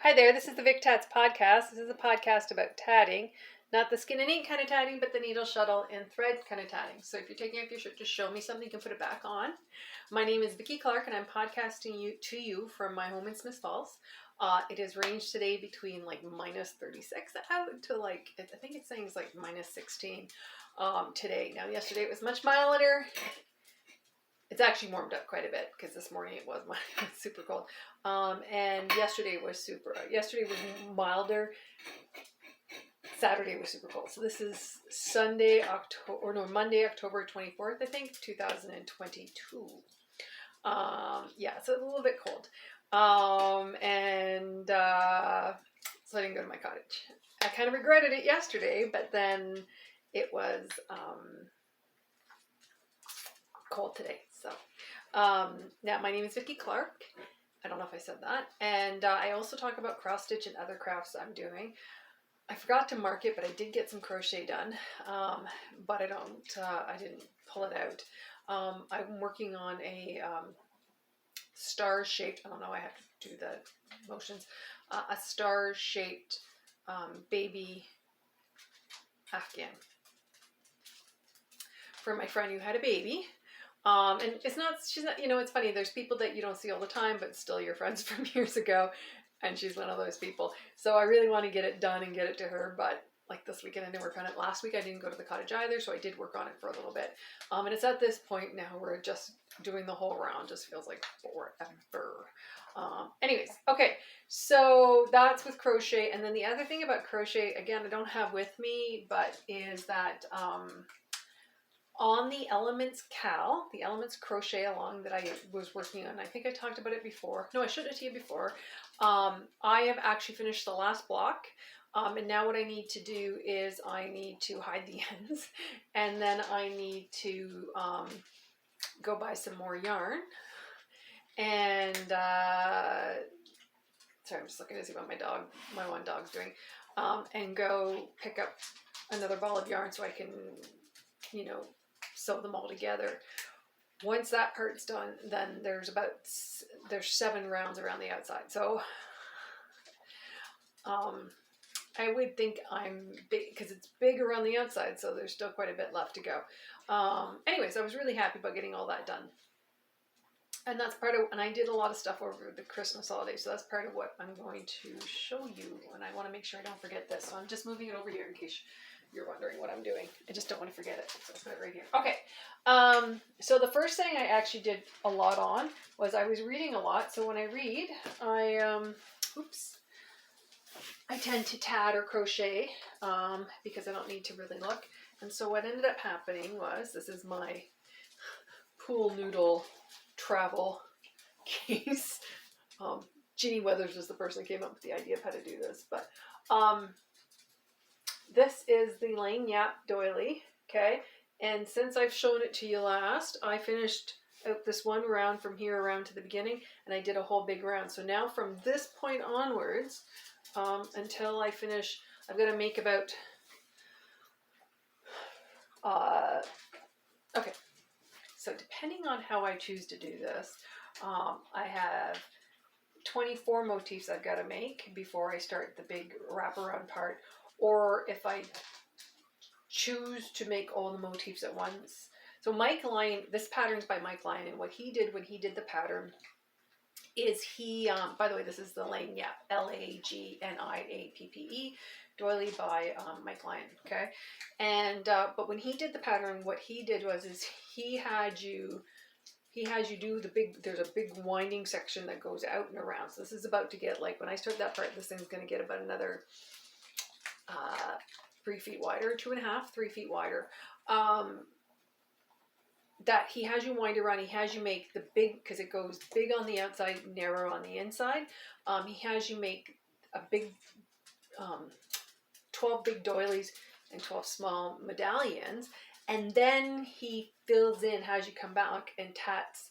Hi there, this is the Vic Tats podcast. This is a podcast about tatting, not the skin and ink kind of tatting, but the needle, shuttle, and thread kind of tatting. So if you're taking off your shirt, just show me something, you can put it back on. My name is Vicki Clark, and I'm podcasting to you from my home in Smith Falls. It has ranged today between like minus 36 out to like, I think it's saying it's like minus 16 today. Now, yesterday it was much milder. It's actually warmed up quite a bit because this morning it was super cold. And yesterday was milder. Saturday was super cold. So this is Monday, October 24th, I think, 2022. Yeah, so it's a little bit cold. So I didn't go to my cottage. I kind of regretted it yesterday, but then it was cold today. So now my name is Vicki Clark. I don't know if I said that. And I also talk about cross stitch and other crafts I'm doing. I forgot to mark it, but I did get some crochet done. But I didn't pull it out. I'm working on a star-shaped, I don't know, I have to do the motions, a star-shaped baby Afghan for my friend who had a baby. And she's not, it's funny, there's people that you don't see all the time, but still your friends from years ago, and she's one of those people. So I really want to get it done and get it to her, but like this weekend I didn't work on it. Last week I didn't go to the cottage either, so I did work on it for a little bit. And it's at this point now where just doing the whole round just feels like forever. Anyways, okay, so that's with crochet. And then the other thing about crochet, again, I don't have with me, but is that on the Elements the Elements crochet along that I was working on, I think I talked about it before. No, I showed it to you before. I have actually finished the last block. And now what I need to do is I need to hide the ends, and then I need to go buy some more yarn. And sorry, I'm just looking to see what my one dog's doing, and go pick up another ball of yarn so I can, sew them all together. Once that part's done, then there's 7 rounds around the outside. So I would think I'm big because it's big around the outside, so there's still quite a bit left to go. Anyways, I was really happy about getting all that done. And that's and I did a lot of stuff over the Christmas holidays, so that's part of what I'm going to show you, and I want to make sure I don't forget this. So I'm just moving it over here in case you're wondering what I'm doing. I just don't want to forget it, so I'll put it right here. Okay, so the first thing I actually did a lot on was I was reading a lot. So when I read, I tend to tat or crochet because I don't need to really look. And so what ended up happening was, this is my pool noodle travel case. Ginny Weathers was the person who came up with the idea of how to do this, but this is the Lane Yap doily, okay? And since I've shown it to you last, I finished out this one round from here around to the beginning, and I did a whole big round. So now from this point onwards, until I finish, I've got to make about, okay, so depending on how I choose to do this, I have 24 motifs I've got to make before I start the big wraparound part, or if I choose to make all the motifs at once. So Mike Lyon, this pattern's by Mike Lyon, and what he did when he did the pattern is he, by the way, this is the Lane Yap, Lagniappe doily by Mike Lyon, okay? And but when he did the pattern, what he did was he had you do there's a big winding section that goes out and around. So this is about to get, like, when I start that part, this thing's going to get about another 3 feet wider, 2.5, 3 feet wider. That he has you wind around, he has you make the big, because it goes big on the outside, narrow on the inside. He has you make a big 12 big doilies and 12 small medallions, and then he fills in, has you come back and tats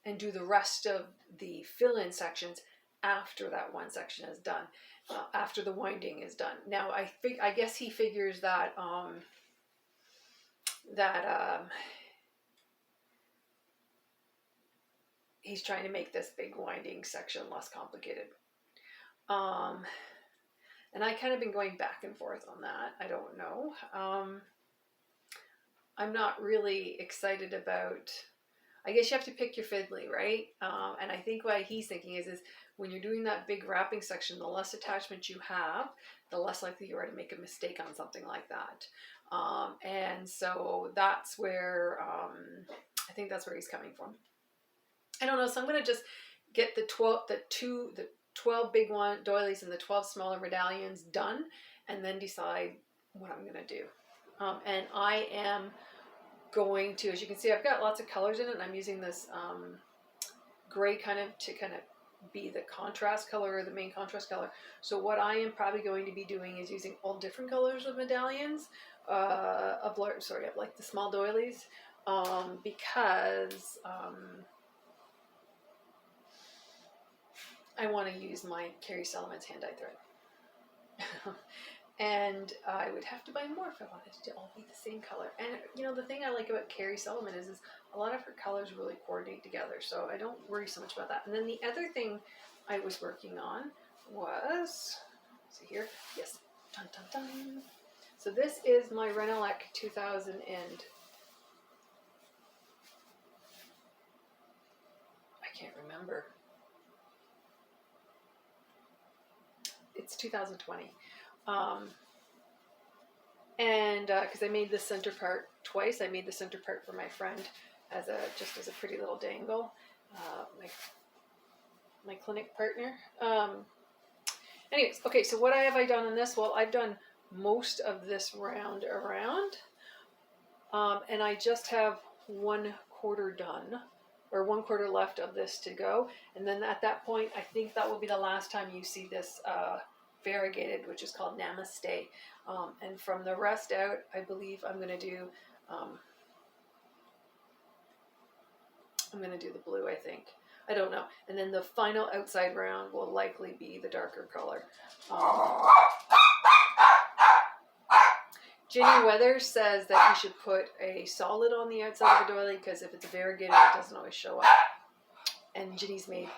and do the rest of the fill-in sections after that one section is done, after the winding is done. Now I guess he figures that he's trying to make this big winding section less complicated. And I kind of been going back and forth on that. I don't know. I'm not really excited about, I guess you have to pick your fiddly, right? And I think what he's thinking is when you're doing that big wrapping section, the less attachment you have, the less likely you are to make a mistake on something like that. And so that's where, I think that's where he's coming from. I don't know. So I'm going to just get the 12 big doilies and the 12 smaller medallions done, and then decide what I'm going to do. And I am going to, as you can see, I've got lots of colors in it, and I'm using this gray to kind of be the contrast color, or the main contrast color. So what I am probably going to be doing is using all different colors of medallions, of like the small doilies, because I want to use my Carrie Solomon's hand-dyed thread. And I would have to buy more if I wanted to all be the same color. And you know, the thing I like about Carrie Solomon is a lot of her colors really coordinate together, so I don't worry so much about that. And then the other thing I was working on was, see here, yes, dun dun dun. So this is my Renelec 2000 and I can't remember. It's 2020. And because I made the center part twice. I made the center part for my friend just as a pretty little dangle, my clinic partner. Anyways, okay, so what have I done on this? Well, I've done most of this round around, and I just have 1/4 done, or 1/4 left of this to go. And then at that point, I think that will be the last time you see this variegated, which is called Namaste. And from the rest out, I believe I'm going to do the blue, I think. I don't know. And then the final outside round will likely be the darker color. Ginny Weathers says that you should put a solid on the outside of a doily, because if it's variegated, it doesn't always show up. And Ginny's made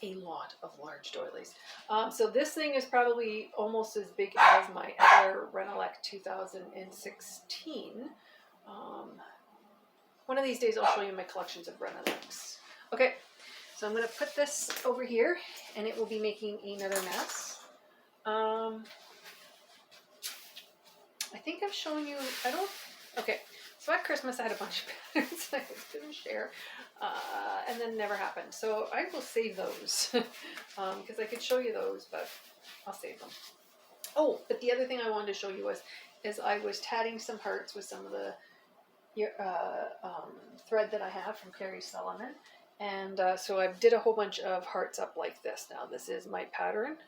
a lot of large doilies. So this thing is probably almost as big as my other Renelec 2016. One of these days I'll show you my collections of Renelecs. Okay, so I'm going to put this over here, and it will be making another mess. I think I've shown you, okay, so at Christmas I had a bunch of patterns I was going to share, and then never happened. So I will save those, because I could show you those, but I'll save them. Oh, but the other thing I wanted to show you is I was tatting some hearts with some of the thread that I have from Carrie Solomon. And so I did a whole bunch of hearts up like this. Now this is my pattern.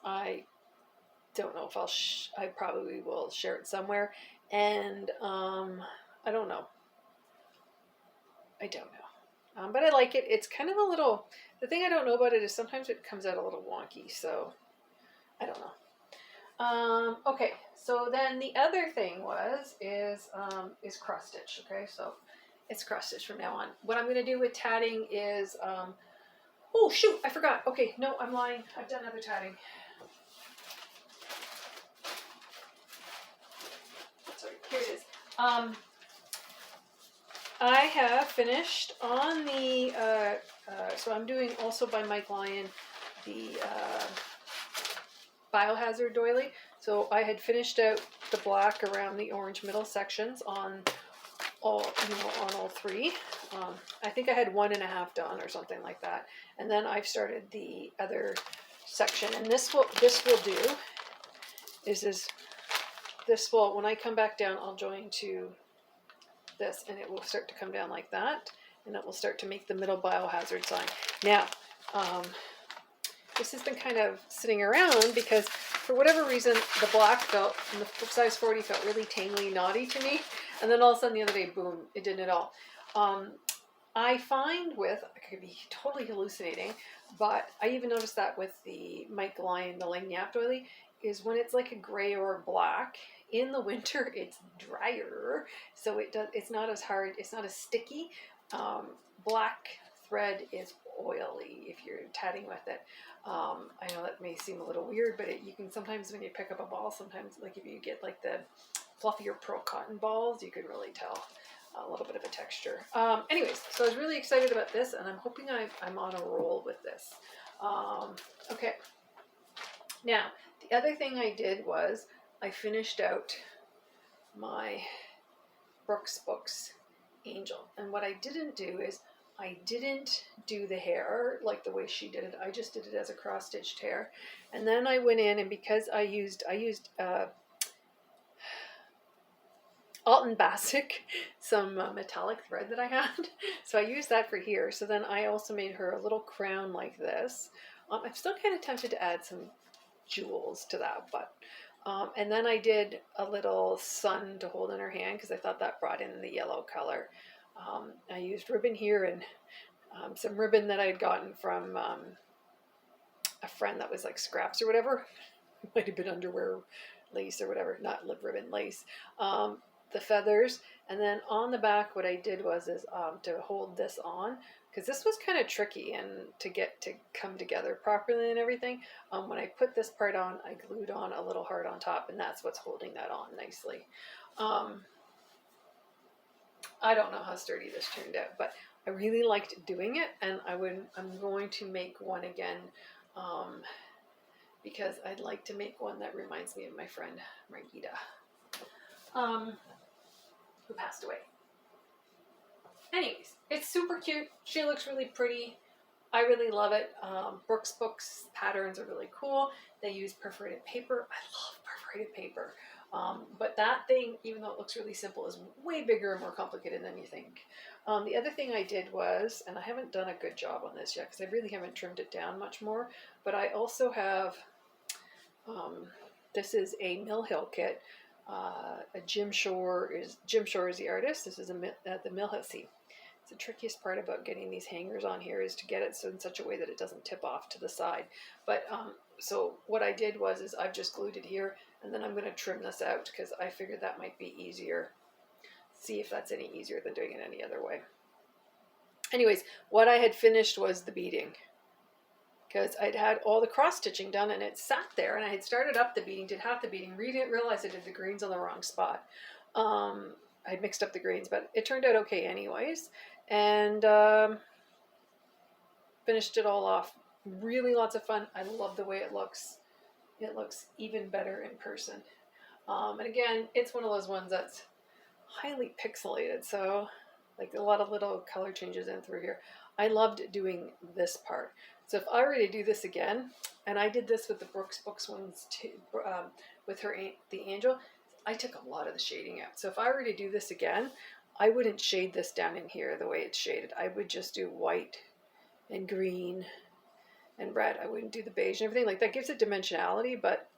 I don't know if I probably will share it somewhere, and I don't know, but I like it. It's kind of a little, the thing I don't know about it is sometimes it comes out a little wonky, so I don't know. Okay, so then the other thing is cross stitch. Okay, so it's cross stitch from now on. What I'm going to do with tatting is oh shoot, I forgot. Okay, no, I'm lying. I've done other tatting. Here it is. I have finished on the, so I'm doing also by Mike Lyon, the Biohazard doily. So I had finished out the black around the orange middle sections on all three. I think I had 1.5 done or something like that. And then I've started the other section. And this will do this will, when I come back down, I'll join to this, and it will start to come down like that, and it will start to make the middle biohazard sign. Now, this has been kind of sitting around because for whatever reason, the black felt, and the size 40 felt really tangly, knotty to me, and then all of a sudden the other day, boom, it didn't at all. I find I could be totally hallucinating, but I even noticed that with the Mike Lyon, the Lagniappe doily, is when it's like a gray or a black, in the winter it's drier, so it's not as hard, it's not as sticky. Black thread is oily if you're tatting with it. I know that may seem a little weird, but you can sometimes when you pick up a ball, sometimes like if you get like the fluffier pearl cotton balls, you can really tell a little bit of a texture. Anyways, so I was really excited about this, and I'm hoping I'm on a roll with this. Okay. Now, the other thing I did was I finished out my Brooks Books Angel. And what I didn't do is I didn't do the hair like the way she did it. I just did it as a cross-stitched hair. And then I went in, and because I used Alton Basic, some metallic thread that I had. So I used that for here. So then I also made her a little crown like this. I'm still kind of tempted to add some jewels to that, but and then I did a little sun to hold in her hand because I thought that brought in the yellow color. I used ribbon here and some ribbon that I had gotten from a friend that was like scraps or whatever. Might have been underwear lace or whatever, not lip ribbon lace. The feathers, and then on the back what I did was to hold this on, because this was kind of tricky and to get to come together properly and everything. When I put this part on, I glued on a little heart on top, and that's what's holding that on nicely. I don't know how sturdy this turned out, but I really liked doing it, and I'm going to make one again, because I'd like to make one that reminds me of my friend Margita, who passed away. Anyways, it's super cute. She looks really pretty. I really love it. Brooks Books patterns are really cool. They use perforated paper. I love perforated paper. But that thing, even though it looks really simple, is way bigger and more complicated than you think. The other thing I did was, and I haven't done a good job on this yet because I really haven't trimmed it down much more, but I also have, this is a Mill Hill kit. Jim Shore is the artist. This is the Mill Hill. See, it's the trickiest part about getting these hangers on here is to get it so in such a way that it doesn't tip off to the side. But so what I did was I've just glued it here, and then I'm going to trim this out because I figured that might be easier. See if that's any easier than doing it any other way. Anyways, what I had finished was the beading, because I'd had all the cross stitching done and it sat there, and I had started up the beading, did half the beading, didn't realize I did the greens on the wrong spot. I'd mixed up the greens, but it turned out okay anyways, and finished it all off. Really lots of fun. I love the way it looks. It looks even better in person. And again, it's one of those ones that's highly pixelated, so like a lot of little color changes in through here. I loved doing this part. So if I were to do this again, and I did this with the Brooks Books ones too, with the angel, I took a lot of the shading out. So if I were to do this again, I wouldn't shade this down in here the way it's shaded. I would just do white and green and red. I wouldn't do the beige and everything. Like that gives it dimensionality, but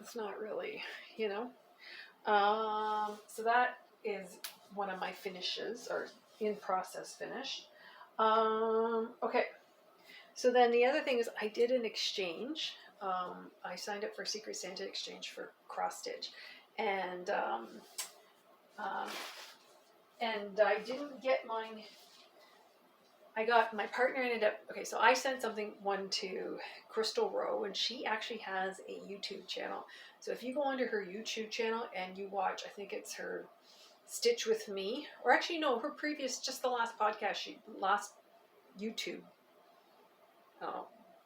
it's not really, you know. So that is one of my finishes, or in process finish. Okay, so then the other thing is I did an exchange. I signed up for Secret Santa exchange for cross stitch, and I didn't get mine. I got, my partner ended up, okay, so I sent one to Crystal Rowe, and she actually has a YouTube channel. So if you go onto her YouTube channel and you watch, I think it's her Stitch with Me, or actually no, her previous, just the last podcast, last YouTube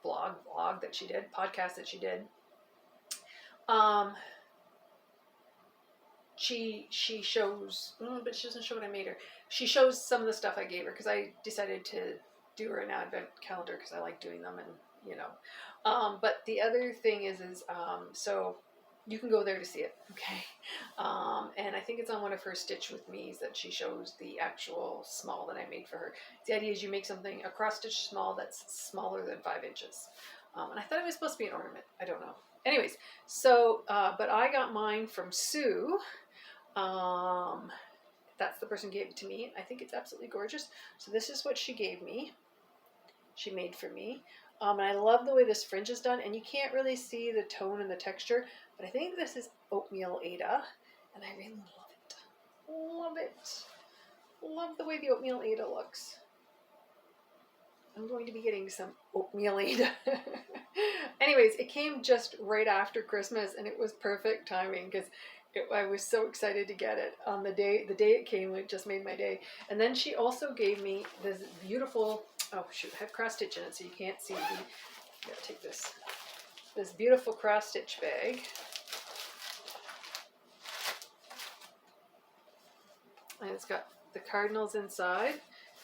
blog that she did, podcast that she did. She shows, but she doesn't show what I made her. She shows some of the stuff I gave her because I decided to do her an advent calendar because I like doing them, and you know. But the other thing is so you can go there to see it, okay? And I think it's on one of her Stitch with Me's that she shows the actual small that I made for her. The idea is you make something, a cross stitch small that's smaller than 5 inches. And I thought it was supposed to be an ornament. I don't know. Anyways, so, but I got mine from Sue. That's the person who gave it to me. I think it's absolutely gorgeous. So this is what she gave me. She made for me. And I love the way this fringe is done, and you can't really see the tone and the texture, but I think this is Oatmeal Ada, and I really love it. Love it. Love the way the Oatmeal Ada looks. I'm going to be getting some oatmeal. Anyways, it came just right after Christmas, and it was perfect timing because I was so excited to get it on the day it came. It just made my day. And then she also gave me this beautiful, oh shoot, I have cross stitch in it, so you can't see. Gotta take this beautiful cross stitch bag. And it's got the cardinals inside,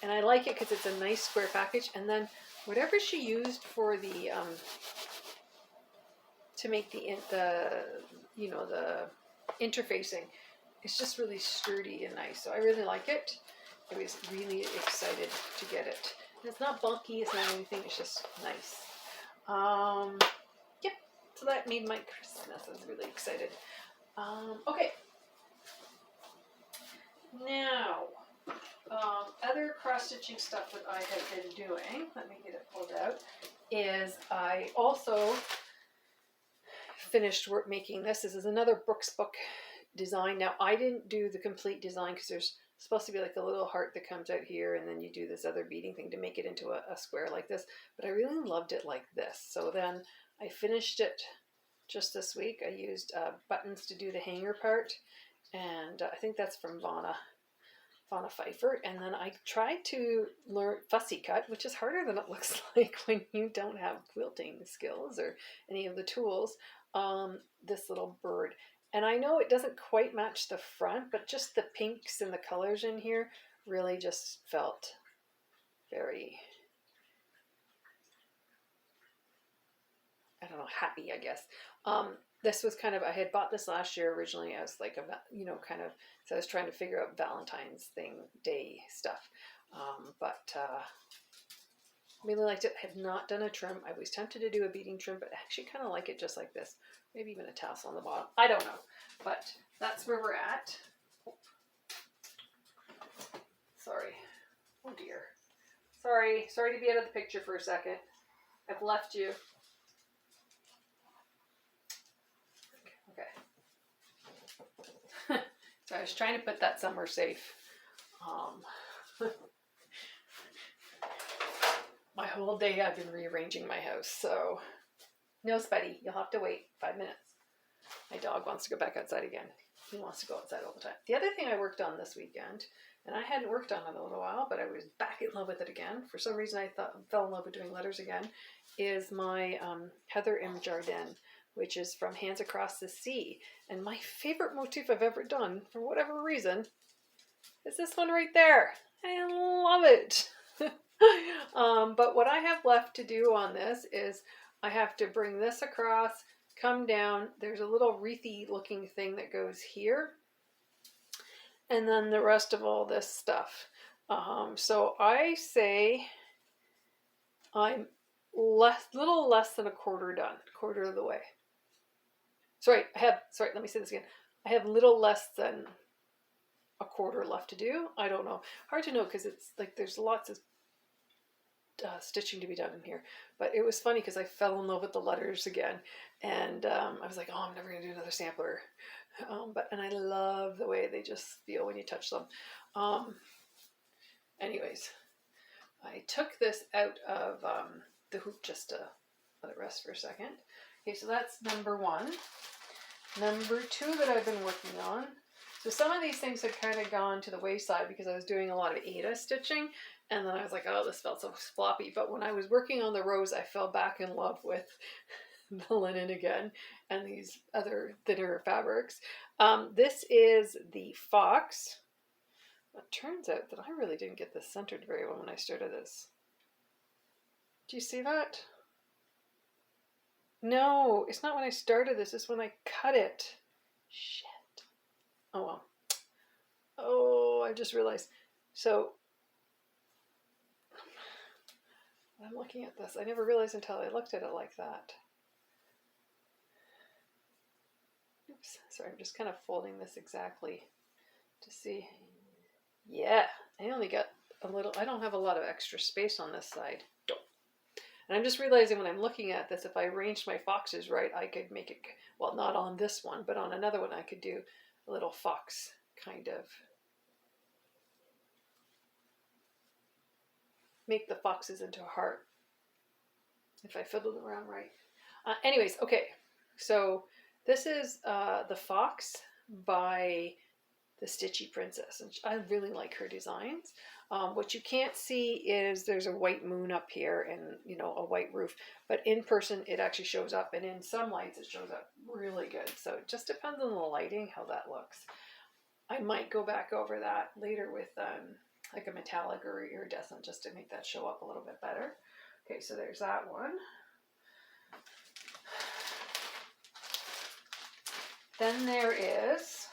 and I like it because it's a nice square package. And then whatever she used for the to make the you know, the interfacing, it's just really sturdy and nice. So I really like it. I was really excited to get it. And it's not bulky, it's not anything, it's just nice. Yep, so that made my Christmas. I was really excited. Okay. Now, other cross-stitching stuff that I have been doing, let me get it pulled out, is I also finished making this. This is another Brooks book design. Now, I didn't do the complete design because there's supposed to be like a little heart that comes out here, and then you do this other beading thing to make it into a square like this. But I really loved it like this. So then I finished it just this week. I used buttons to do the hanger part, and I think that's from Vonna Pfeiffer. And then I tried to learn fussy cut, which is harder than it looks like when you don't have quilting skills or any of the tools. This little bird. And I know it doesn't quite match the front, but just the pinks and the colors in here really just felt very, I don't know, happy, I guess. This was kind of, I had bought this last year originally as like a, you know, kind of, so I was trying to figure out Valentine's Day stuff. But really liked it. I have not done a trim. I was tempted to do a beading trim, but I actually kind of like it just like this. Maybe even a tassel on the bottom. I don't know, but that's where we're at. Sorry. Oh dear. Sorry to be out of the picture for a second. I've left you. Okay. So I was trying to put that somewhere safe. My whole day I've been rearranging my house, so no, Spuddy, you'll have to wait 5 minutes. My dog wants to go back outside again. He wants to go outside all the time. The other thing I worked on this weekend, and I hadn't worked on it in a little while, but I was back in love with it again. For some reason I fell in love with doing letters again, is my Heather M. Jardin, which is from Hands Across the Sea. And my favorite motif I've ever done, for whatever reason, is this one right there. I love it. But what I have left to do on this is I have to bring this across, come down. There's a little wreathy looking thing that goes here. And then the rest of all this stuff. So I say I'm little less than a quarter done, quarter of the way. Let me say this again. I have little less than a quarter left to do. I don't know. Hard to know because it's like there's lots of stitching to be done in here. But it was funny because I fell in love with the letters again. And I was like, oh, I'm never going to do another sampler. And I love the way they just feel when you touch them. Anyways, I took this out of the hoop just to let it rest for a second. Okay, so that's number one. Number two that I've been working on. So some of these things had kind of gone to the wayside because I was doing a lot of Ada stitching, and then I was like, oh, this felt so floppy. But when I was working on the rose, I fell back in love with the linen again and these other thinner fabrics. This is the Fox. It turns out that I really didn't get this centered very well when I started this. Do you see that? No, it's not when I started this. It's when I cut it. Shit. Oh well. Oh, I just realized. So, I'm looking at this. I never realized until I looked at it like that. Oops. Sorry, I'm just kind of folding this exactly to see. Yeah, I only got a little. I don't have a lot of extra space on this side. And I'm just realizing when I'm looking at this, if I arranged my foxes right, I could make it, well, not on this one, but on another one, I could do a little fox kind of. make the foxes into a heart. If I fiddled around right. Anyways, okay. So this is the fox by the Stitchy Princess. And I really like her designs. What you can't see is there's a white moon up here and, you know, a white roof. But in person, it actually shows up. And in some lights, it shows up really good. So it just depends on the lighting, how that looks. I might go back over that later with like a metallic or iridescent just to make that show up a little bit better. Okay, so there's that one. Then there is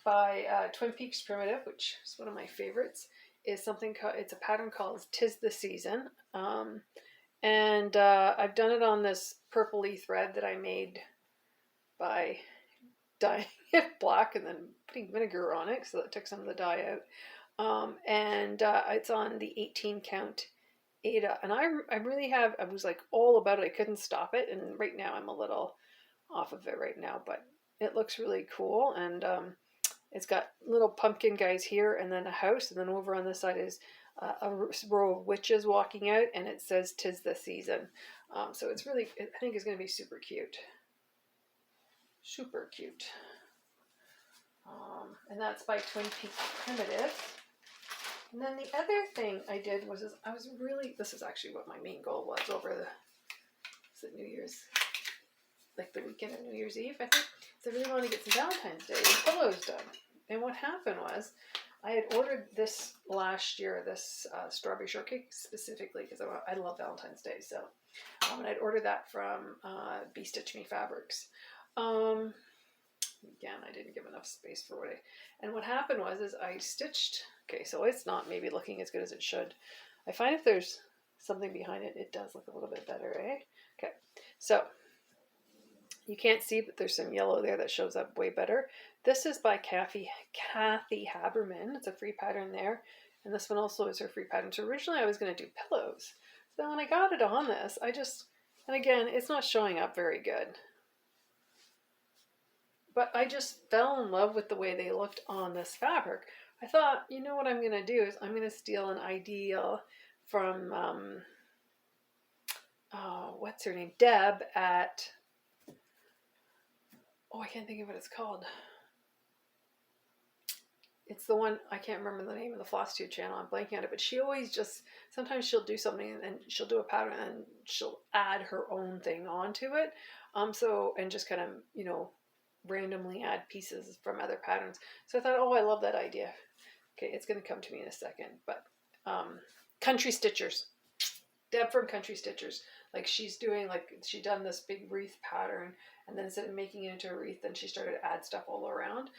by Twin Peaks Primitive, which is one of my favorites, is something called, it's a pattern called "'Tis the Season." And I've done it on this purpley thread that I made by dyeing it black and then putting vinegar on it so that it took some of the dye out. It's on the 18 count Ada, and I really have, I was like all about it. I couldn't stop it, and right now I'm a little off of it right now, but it looks really cool. And it's got little pumpkin guys here and then a house, and then over on this side is a row of witches walking out, and it says "'Tis the Season." So it's really, I think it's going to be super cute. Super cute. And that's by Twin Peaks Primitive. And then the other thing I did was I was really, this is actually what my main goal was over the New Year's, like the weekend of New Year's Eve, I think. So I really wanted to get some Valentine's Day pillows done. And what happened was I had ordered this last year, this strawberry shortcake specifically because I love Valentine's Day. So, and I'd ordered that from Be Stitch Me Fabrics. Again, I didn't give enough space for what and what happened was I stitched, okay, so it's not maybe looking as good as it should. I find if there's something behind it, it does look a little bit better, eh? Okay, so you can't see, but there's some yellow there that shows up way better. This is by Kathy Haberman. It's a free pattern there. And this one also is her free pattern. So originally I was going to do pillows. So when I got it on this, and again, it's not showing up very good. But I just fell in love with the way they looked on this fabric. I thought, you know what I'm going to do is I'm going to steal an idea from, what's her name? Deb at, I can't think of what it's called. It's the one, I can't remember the name of the Floss Tube channel, I'm blanking on it, but she always just, sometimes she'll do something and she'll do a pattern and she'll add her own thing onto it. And just kind of, you know, randomly add pieces from other patterns. So I thought, I love that idea. Okay, it's going to come to me in a second. But Country Stitchers. Deb from Country Stitchers. Like she's doing, like she done this big wreath pattern, and then instead of making it into a wreath, then she started to add stuff all around.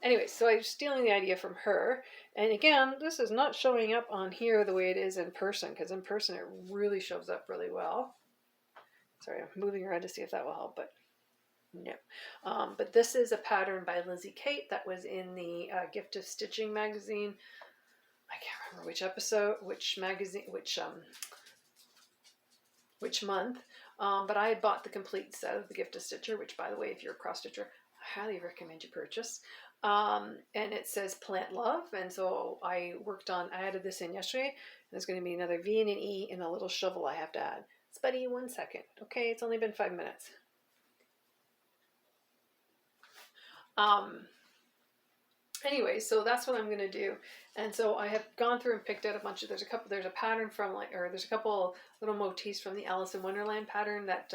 Anyway, so I was stealing the idea from her. And again, this is not showing up on here the way it is in person, because in person it really shows up really well. Sorry, I'm moving around to see if that will help, but no. But this is a pattern by Lizzie Kate that was in the Gift of Stitching magazine. I can't remember which episode, which magazine, which month. But I had bought the complete set of the Gift of Stitcher, which, by the way, if you're a cross stitcher, I highly recommend you purchase. And it says Plant Love, and so I added this in yesterday. And there's going to be another V and an E and a little shovel I have to add. Spuddy, 1 second. Okay, it's only been 5 minutes. Anyway, so that's what I'm going to do. And so I have gone through and picked out a bunch of, there's a pattern from there's a couple little motifs from the Alice in Wonderland pattern that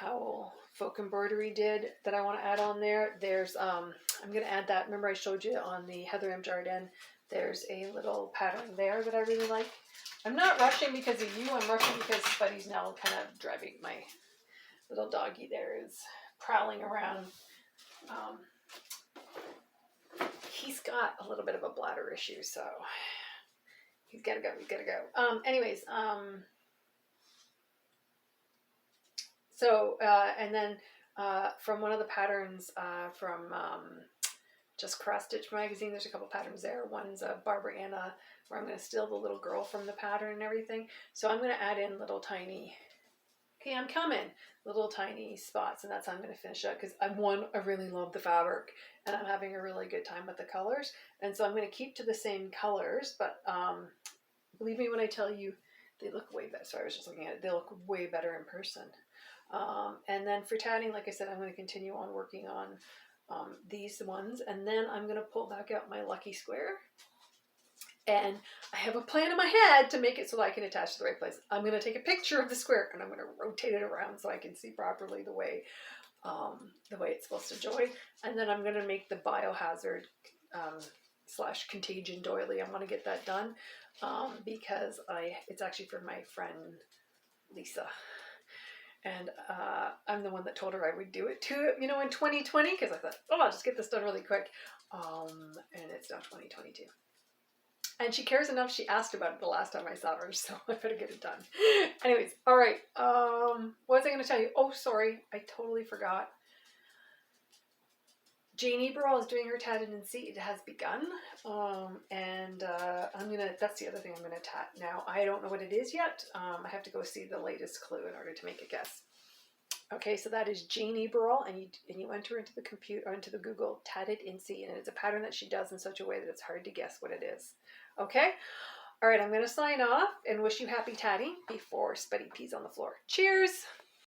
Owl Folk Embroidery did that I want to add on there. There's, I'm going to add that. Remember I showed you on the Heather M. Jardin, there's a little pattern there that I really like. I'm not rushing because of you. I'm rushing because Spuddy's now kind of driving my little doggy there is prowling around. He's got a little bit of a bladder issue, so he's gotta go. Anyways, and then from one of the patterns from Just Cross Stitch magazine, there's a couple patterns there. One's Barbara Anna, where I'm going to steal the little girl from the pattern and everything. So I'm going to add in little tiny Okay, I'm coming. Little tiny spots, and that's how I'm going to finish up because I really love the fabric and I'm having a really good time with the colors. And so I'm going to keep to the same colors, but believe me when I tell you, they look way better. Sorry, I was just looking at it. They look way better in person. And then for tatting, like I said, I'm going to continue on working on these ones, and then I'm going to pull back out my lucky square. And I have a plan in my head to make it so that I can attach to the right place. I'm going to take a picture of the square and I'm going to rotate it around so I can see properly the way it's supposed to join. And then I'm going to make the biohazard / contagion doily. I want to get that done because it's actually for my friend Lisa. And I'm the one that told her I would do it too, in 2020, because I thought, I'll just get this done really quick. And it's now 2022. And she cares enough, she asked about it the last time I saw her, so I better get it done. Anyways, all right. What was I going to tell you? Oh, sorry. I totally forgot. Jane Eborall is doing her Tatted and See. It has begun. That's the other thing I'm going to tat now. I don't know what it is yet. I have to go see the latest clue in order to make a guess. Okay, so that is Jane Eborall, and you enter into the computer or into the Google Tatted and See, and it's a pattern that she does in such a way that it's hard to guess what it is. Okay, all right, I'm going to sign off and wish you happy tatting before Spuddy pees on the floor. Cheers!